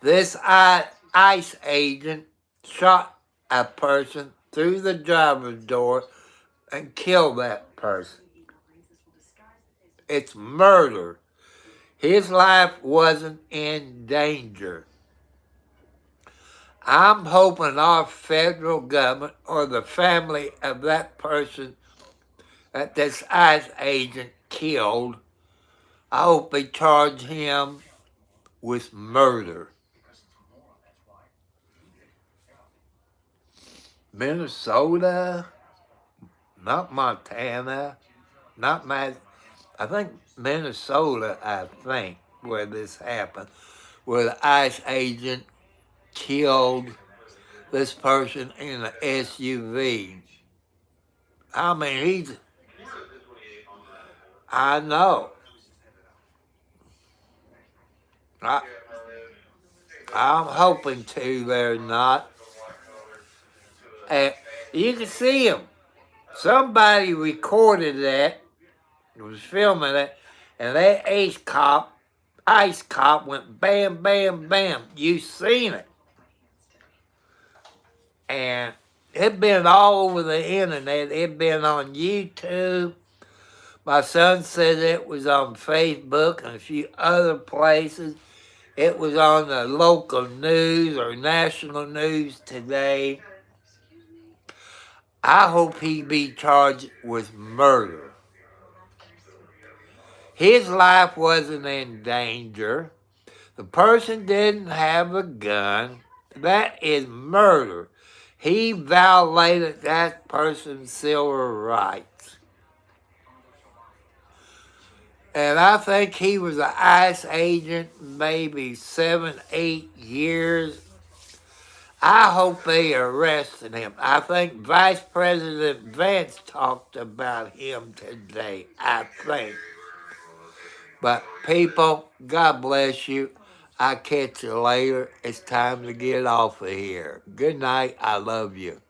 Speaker 1: This ICE agent shot a person through the driver's door and killed that person. It's murder. His life wasn't in danger. I'm hoping our federal government or the family of that person that this ICE agent killed, I hope they charge him with murder. Minnesota, not Montana, not I think Minnesota, where this happened, where the ICE agent killed this person in an SUV. I mean, I know. I'm hoping to, they're not. And you can see him. Somebody recorded that, was filming it, and that ICE cop went bam, bam, bam. You seen it. And it been all over the internet. It been on YouTube. My son said it was on Facebook and a few other places. It was on the local news or national news today. I hope he be charged with murder. His life wasn't in danger. The person didn't have a gun. That is murder. He violated that person's civil rights. And I think he was an ICE agent maybe 7, 8 years. I hope they arrested him. I think Vice President Vance talked about him today, I think. But people, God bless you. I'll catch you later. It's time to get off of here. Good night. I love you.